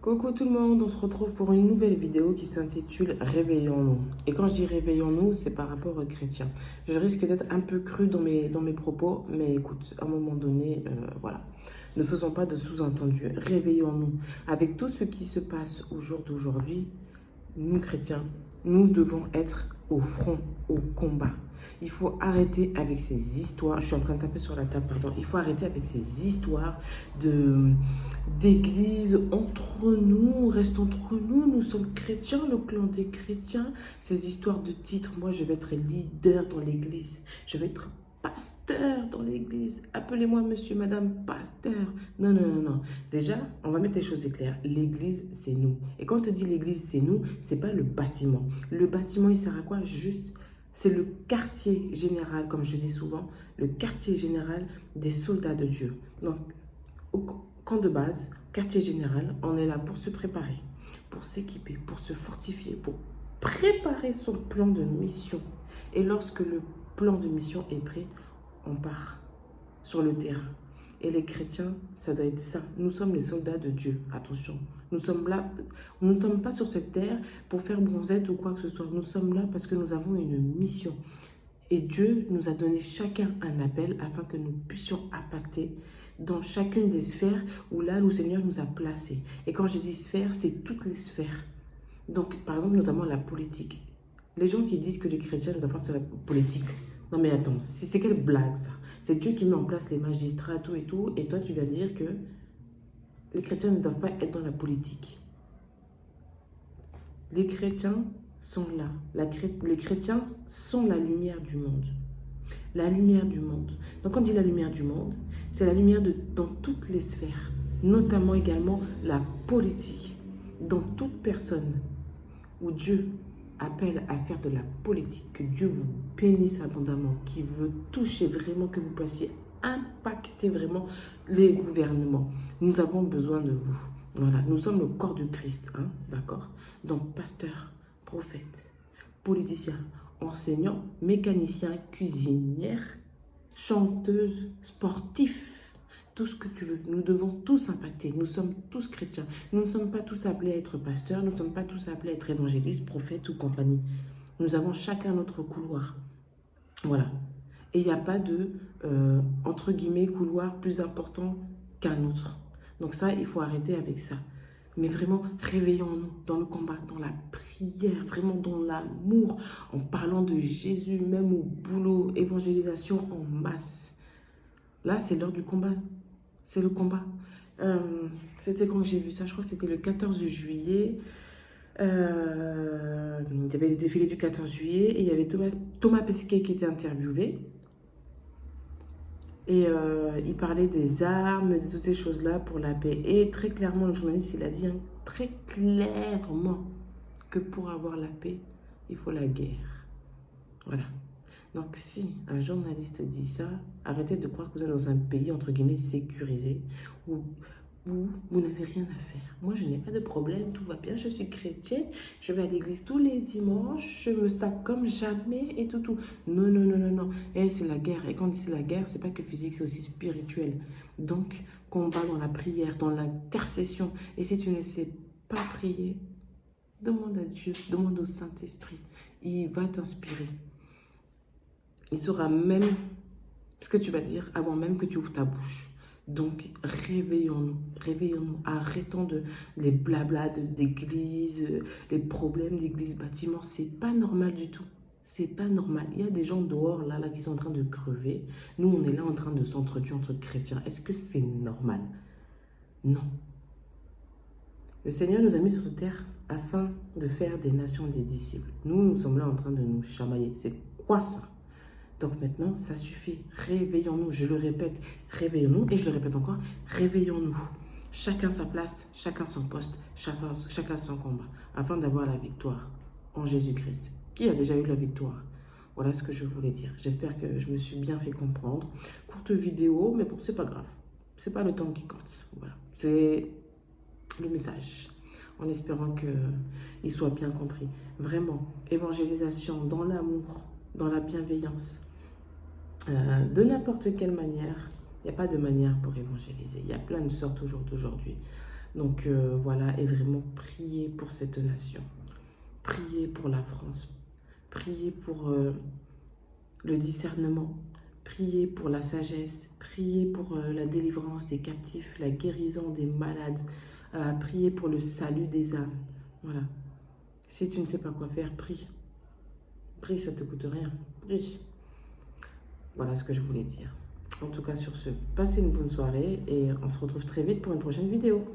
Coucou tout le monde, on se retrouve pour une nouvelle vidéo qui s'intitule Réveillons-nous. Et quand je dis Réveillons-nous, c'est par rapport aux chrétiens. Je risque d'être un peu cru dans mes propos, mais écoute, à un moment donné, voilà. Ne faisons pas de sous-entendus. Réveillons-nous. Avec tout ce qui se passe au jour d'aujourd'hui, nous chrétiens, nous devons être au front, au combat. Il faut arrêter avec ces histoires. Je suis en train de taper sur la table, pardon. Il faut arrêter avec ces histoires d'église entre nous. On reste entre nous. Nous sommes chrétiens, le clan des chrétiens. Ces histoires de titres. Moi, je vais être leader dans l'église. Je vais être pasteur dans l'église. Appelez-moi monsieur, madame, pasteur. Non, non, non, non. Déjà, on va mettre les choses claires. L'église, c'est nous. Et quand on te dit l'église, c'est nous, c'est pas le bâtiment. Le bâtiment, il sert à quoi? Juste, c'est le quartier général, comme je dis souvent, le quartier général des soldats de Dieu. Donc, au camp de base, quartier général, on est là pour se préparer, pour s'équiper, pour se fortifier, pour préparer son plan de mission. Et lorsque le plan de mission est prêt, on part sur le terrain. Et les chrétiens, ça doit être ça. Nous sommes les soldats de Dieu. Attention, nous sommes là, nous ne sommes pas sur cette terre pour faire bronzette ou quoi que ce soit. Nous sommes là parce que nous avons une mission. Et Dieu nous a donné chacun un appel afin que nous puissions impacter dans chacune des sphères où là, le Seigneur nous a placés. Et quand je dis sphère, c'est toutes les sphères. Donc, par exemple, notamment la politique. Les gens qui disent que les chrétiens ne doivent pas faire la politique. Non mais attends, c'est quelle blague ça? C'est Dieu qui met en place les magistrats, tout, et toi tu vas dire que les chrétiens ne doivent pas être dans la politique. Les chrétiens sont là. Les chrétiens sont la lumière du monde. La lumière du monde. Donc quand on dit la lumière du monde, c'est la lumière dans toutes les sphères, notamment également la politique. Dans toute personne où Dieu appelle à faire de la politique, que Dieu vous bénisse abondamment, qui veut toucher vraiment, que vous puissiez impacter vraiment les gouvernements. Nous avons besoin de vous. Voilà, nous sommes le corps de Christ, hein, d'accord? Donc, pasteur, prophète, politicien, enseignant, mécanicien, cuisinière, chanteuse, sportif, tout ce que tu veux. Nous devons tous impacter. Nous sommes tous chrétiens. Nous ne sommes pas tous appelés à être pasteurs. Nous ne sommes pas tous appelés à être évangélistes, prophètes ou compagnie. Nous avons chacun notre couloir. Voilà. Et il n'y a pas de, entre guillemets, couloir plus important qu'un autre. Donc ça, il faut arrêter avec ça. Mais vraiment, réveillons-nous dans le combat, dans la prière, vraiment dans l'amour, en parlant de Jésus, même au boulot, évangélisation en masse. Là, c'est l'heure du combat. C'est le combat. C'était quand j'ai vu ça, je crois que c'était le 14 juillet. Il y avait les défilés du 14 juillet et il y avait Thomas Pesquet qui était interviewé. Et il parlait des armes, de toutes ces choses-là pour la paix. Et très clairement, le journaliste, il a dit très clairement que pour avoir la paix, il faut la guerre. Voilà. Donc si un journaliste dit ça, arrêtez de croire que vous êtes dans un pays, entre guillemets, sécurisé, où vous n'avez rien à faire. Moi, je n'ai pas de problème, tout va bien, je suis chrétienne, je vais à l'église tous les dimanches, je me stack comme jamais et tout. Non, non, non, non, non. Et c'est la guerre. Et quand c'est la guerre, c'est pas que physique, c'est aussi spirituel. Donc, combat dans la prière, dans l'intercession. Et si tu ne sais pas prier, demande à Dieu, demande au Saint-Esprit. Il va t'inspirer. Il saura même ce que tu vas dire avant même que tu ouvres ta bouche. Donc, réveillons-nous, réveillons-nous. Arrêtons les blablas d'église, les problèmes d'église, bâtiment. C'est pas normal du tout. C'est pas normal. Il y a des gens dehors, là, qui sont en train de crever. Nous, on est là en train de s'entretuer entre chrétiens. Est-ce que c'est normal? Non. Le Seigneur nous a mis sur cette terre afin de faire des nations des disciples. Nous sommes là en train de nous chamailler. C'est quoi ça? Donc maintenant, ça suffit. Réveillons-nous. Je le répète, réveillons-nous. Et je le répète encore, réveillons-nous. Chacun sa place, chacun son poste, chacun son combat, afin d'avoir la victoire en Jésus-Christ. Qui a déjà eu la victoire? Voilà ce que je voulais dire. J'espère que je me suis bien fait comprendre. Courte vidéo, mais bon, c'est pas grave. C'est pas le temps qui compte. Voilà. C'est le message. En espérant qu'il soit bien compris. Vraiment, évangélisation dans l'amour, dans la bienveillance. De n'importe quelle manière, il n'y a pas de manière pour évangéliser. Il y a plein de sortes au jour d'aujourd'hui. Donc voilà, et vraiment priez pour cette nation. Priez pour la France. Priez pour le discernement. Priez pour la sagesse. Priez pour la délivrance des captifs, la guérison des malades. Priez pour le salut des âmes. Voilà. Si tu ne sais pas quoi faire, prie. Prie, ça ne te coûte rien. Prie. Voilà ce que je voulais dire. En tout cas, sur ce, passez une bonne soirée et on se retrouve très vite pour une prochaine vidéo.